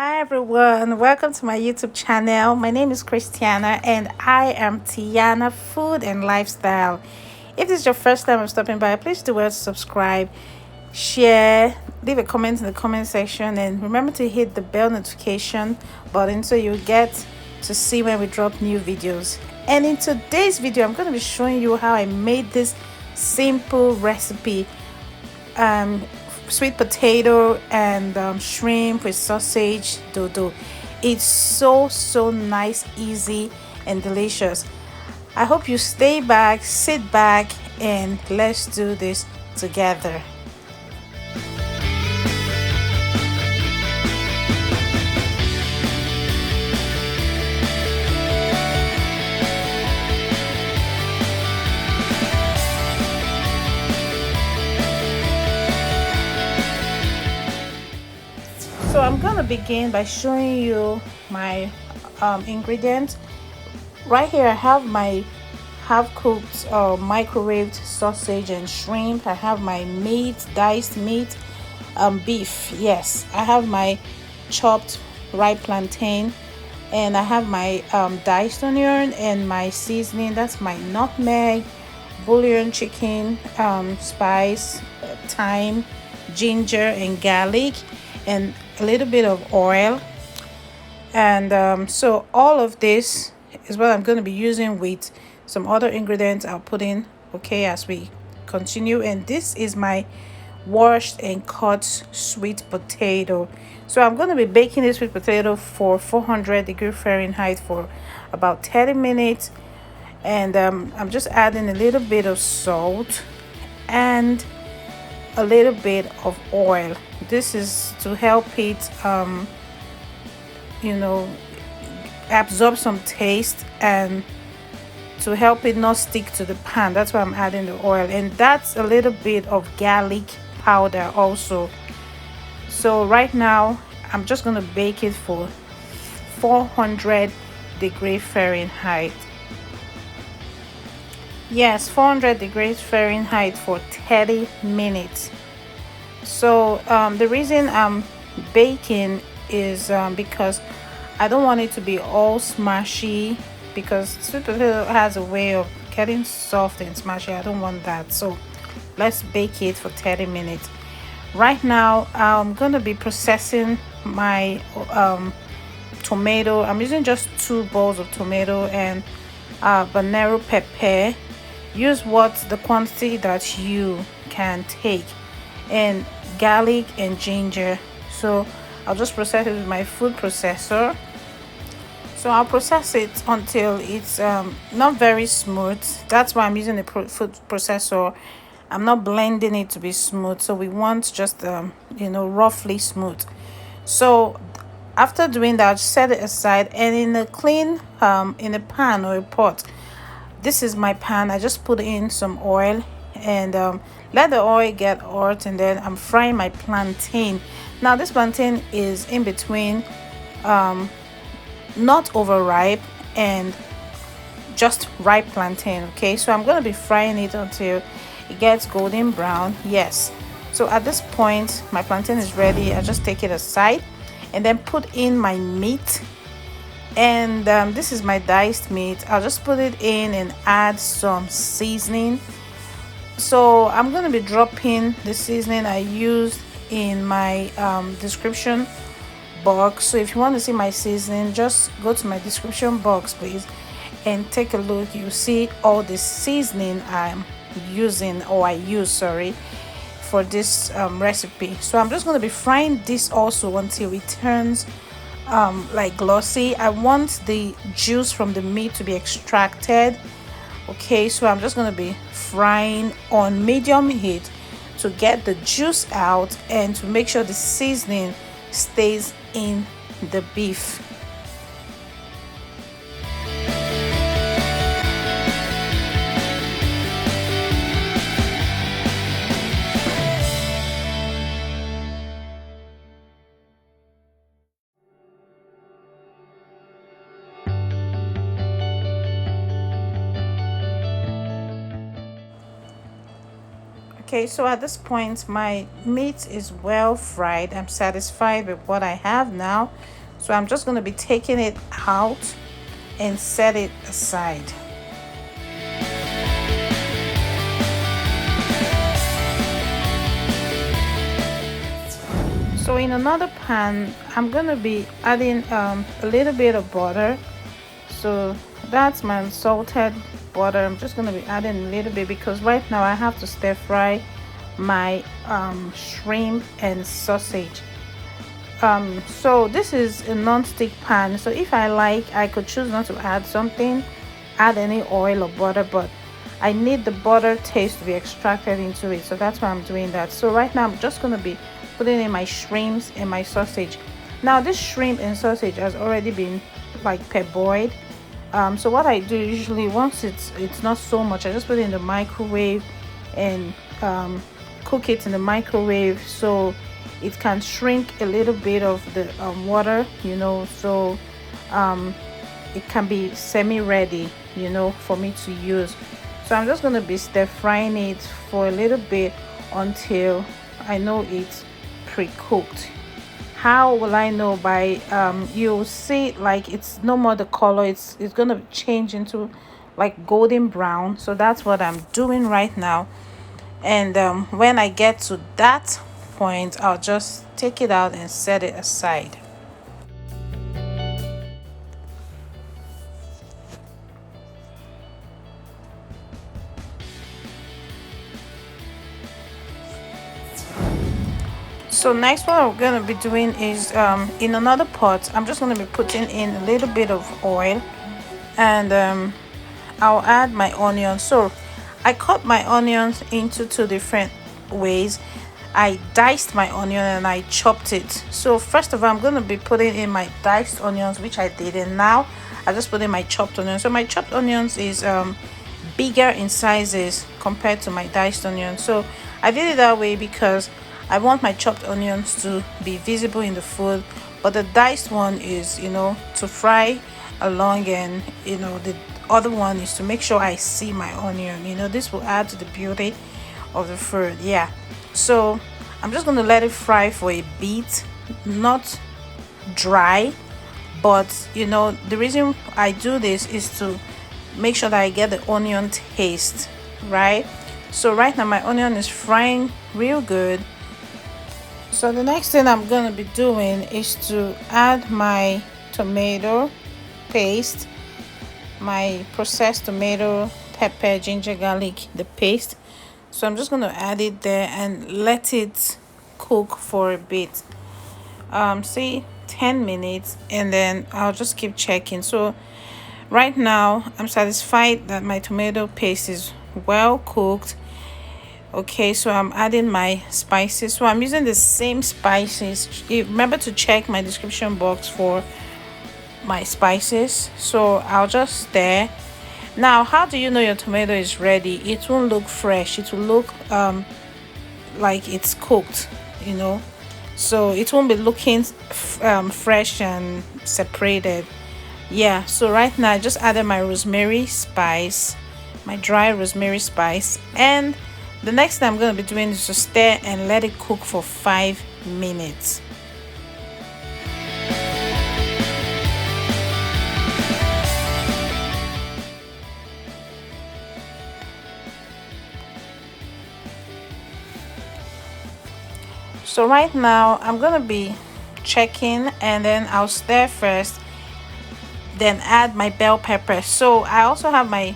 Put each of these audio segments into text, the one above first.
Hi everyone, welcome to my YouTube channel. My name is Christiana and I am Tiana Food and Lifestyle. If this is your first time of stopping by, please do well to subscribe, share, leave a comment in the comment section, and remember to hit the bell notification button so you get to see when we drop new videos. And in today's video, I'm going to be showing you how I made this simple recipe. um Sweet potato and shrimp with sausage dodo. It's so nice, easy and delicious. I hope you stay back, sit back, and let's do this together. So I'm gonna begin by showing you my ingredients. Right here I have my half cooked microwaved sausage and shrimp. I have my meat, diced meat, beef. Yes, I have my chopped ripe plantain, and I have my diced onion and my seasoning. That's my nutmeg, bouillon chicken, spice, thyme, ginger and garlic, and a little bit of oil. And so all of this is what I'm going to be using with some other ingredients I'll put in, okay, as we continue. And this is my washed and cut sweet potato. So I'm going to be baking this sweet potato for 400 Fahrenheit for about 30 minutes. And I'm just adding a little bit of salt and a little bit of oil. This is to help it you know absorb some taste and to help it not stick to the pan. That's why I'm adding the oil, and that's a little bit of garlic powder also. So right now I'm just going to bake it for 400 Fahrenheit. Yes, 400 Fahrenheit for 30 minutes. So the reason I'm baking is because I don't want it to be all smashy, because sweet potato has a way of getting soft and smashy. I don't want that. So let's bake it for 30 minutes. Right now I'm going to be processing my tomato. I'm using just 2 balls of tomato and habanero pepper. Use what the quantity that you can take, and garlic and ginger. So I'll just process it with my food processor. So I'll process it until it's not very smooth. That's why I'm using the food processor. I'm not blending it to be smooth, so we want just roughly smooth. So after doing that, set it aside, and in a clean in a pan or a pot, this is my pan. I just put in some oil and let the oil get hot, and then I'm frying my plantain. Now this plantain is in between not overripe and just ripe plantain. Okay, so I'm going to be frying it until it gets golden brown. Yes, so at this point my plantain is ready. I just take it aside and then put in my meat, and this is my diced meat. I'll just put it in and add some seasoning. So I'm going to be dropping the seasoning I used in my description box. So if you want to see my seasoning, just go to my description box please and take a look. You see all the seasoning I'm using, or I use, sorry, for this recipe. So I'm just going to be frying this also until it turns like glossy. I want the juice from the meat to be extracted. Okay, so I'm just going to be frying on medium heat to get the juice out and to make sure the seasoning stays in the beef. Okay, so at this point my meat is well fried. I'm satisfied with what I have now, so I'm just going to be taking it out and set it aside. So in another pan, I'm gonna be adding a little bit of butter. So that's my salted butter. I'm just gonna be adding a little bit because right now I have to stir fry my shrimp and sausage. So this is a non-stick pan, so if I like, I could choose not to add something, add any oil or butter, but I need the butter taste to be extracted into it, so that's why I'm doing that. So right now I'm just going to be putting in my shrimps and my sausage. Now this shrimp and sausage has already been like parboiled. So what I do usually, once it's not so much, I just put it in the microwave and cook it in the microwave so it can shrink a little bit of the water, so it can be semi-ready, for me to use. So I'm just going to be stir frying it for a little bit until I know it's pre-cooked. How will I know? By you'll see like it's no more the color, it's going to change into like golden brown. So that's what I'm doing right now, and when I get to that point, I'll just take it out and set it aside. So next, what I'm going to be doing is in another pot, I'm just going to be putting in a little bit of oil, and I'll add my onions. So I cut my onions into two different ways. I diced my onion and I chopped it. So first of all, I'm going to be putting in my diced onions, which I did, and now I just put in my chopped onions. So my chopped onions is bigger in sizes compared to my diced onions. So I did it that way because I want my chopped onions to be visible in the food, but the diced one is, to fry along, and the other one is to make sure I see my onion. This will add to the beauty of the food. Yeah. So I'm just going to let it fry for a bit, not dry, but the reason I do this is to make sure that I get the onion taste, right? So right now my onion is frying real good. So the next thing I'm going to be doing is to add my tomato paste, my processed tomato, pepper, ginger, garlic, the paste. So I'm just going to add it there and let it cook for a bit, say 10 minutes, and then I'll just keep checking. So right now I'm satisfied that my tomato paste is well cooked. Okay, so I'm adding my spices. So I'm using the same spices. Remember to check my description box for my spices. So I'll just stir. Now, how do you know your tomato is ready? It won't look fresh. It will look like it's cooked, so it won't be looking fresh and separated. Yeah, so right now I just added my rosemary spice, my dry rosemary spice, and the next thing I'm going to be doing is to stir and let it cook for 5 minutes. So right now I'm going to be checking, and then I'll stir first, then add my bell pepper. So I also have my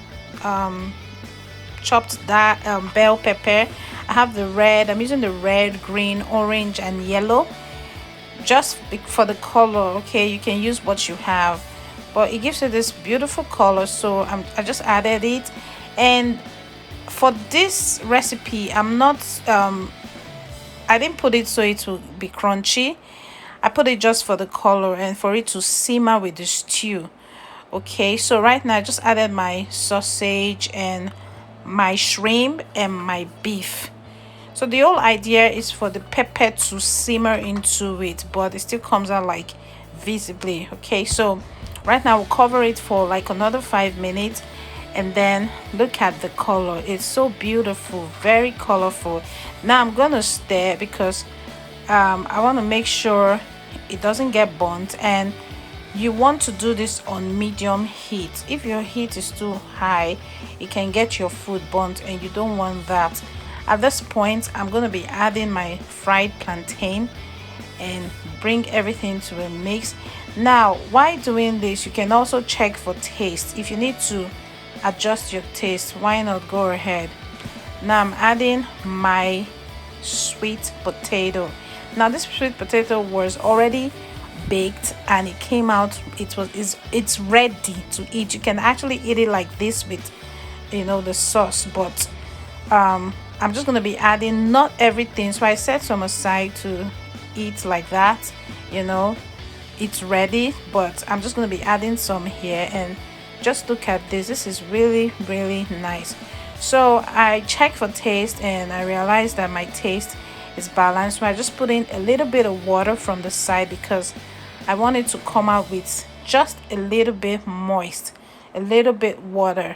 chopped that bell pepper. I have the red. I'm using the red, green, orange, and yellow just for the color. Okay, you can use what you have, but it gives you this beautiful color. So I just added it, and for this recipe I'm not I didn't put it so it will be crunchy. I put it just for the color and for it to simmer with the stew. Okay, so right now I just added my sausage and my shrimp and my beef. So the whole idea is for the pepper to simmer into it, but it still comes out like visibly. Okay, so right now we'll cover it for like another 5 minutes, And then look at the color, it's so beautiful, very colorful. Now I'm gonna stir because I want to make sure it doesn't get burnt, and you want to do this on medium heat. If your heat is too high, it can get your food burnt, and you don't want that. At this point, I'm going to be adding my fried plantain and bring everything to a mix. Now, while doing this, you can also check for taste. If you need to adjust your taste, why not go ahead. Now I'm adding my sweet potato. Now this sweet potato was already baked and it came out, it's ready to eat. You can actually eat it like this with the sauce, but I'm just going to be adding not everything, so I set some aside to eat like that. It's ready, but I'm just going to be adding some here. And just look at this, this is really really nice. So I checked for taste and I realized that my taste is balanced, so I just put in a little bit of water from the side because I want it to come out with just a little bit moist, a little bit water.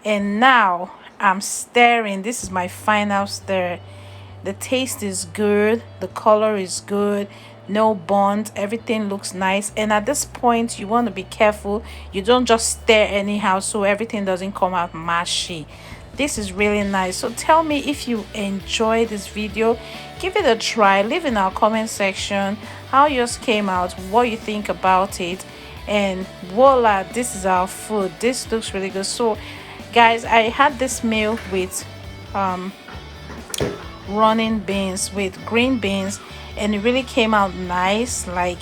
And now I'm stirring. This is my final stir. The taste is good, the color is good, no burnt, everything looks nice. And at this point you want to be careful, you don't just stir anyhow so everything doesn't come out mushy. This is really nice. So tell me if you enjoyed this video, give it a try, leave in our comment section how yours came out, what you think about it. And voila, this is our food. This looks really good. So guys, I had this meal with running beans, with green beans, and it really came out nice. Like,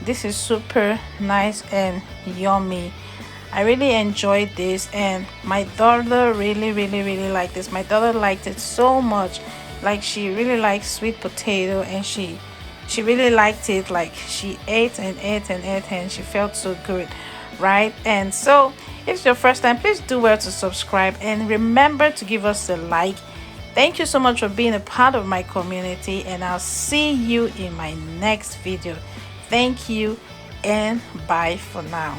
this is super nice and yummy. I really enjoyed this, and my daughter really liked this. My daughter liked it so much. Like, she really likes sweet potato, and she really liked it. Like, she ate and ate and ate, and she felt so good, right? And so if it's your first time, please do well to subscribe and remember to give us a like. Thank you so much for being a part of my community, and I'll see you in my next video. Thank you and bye for now.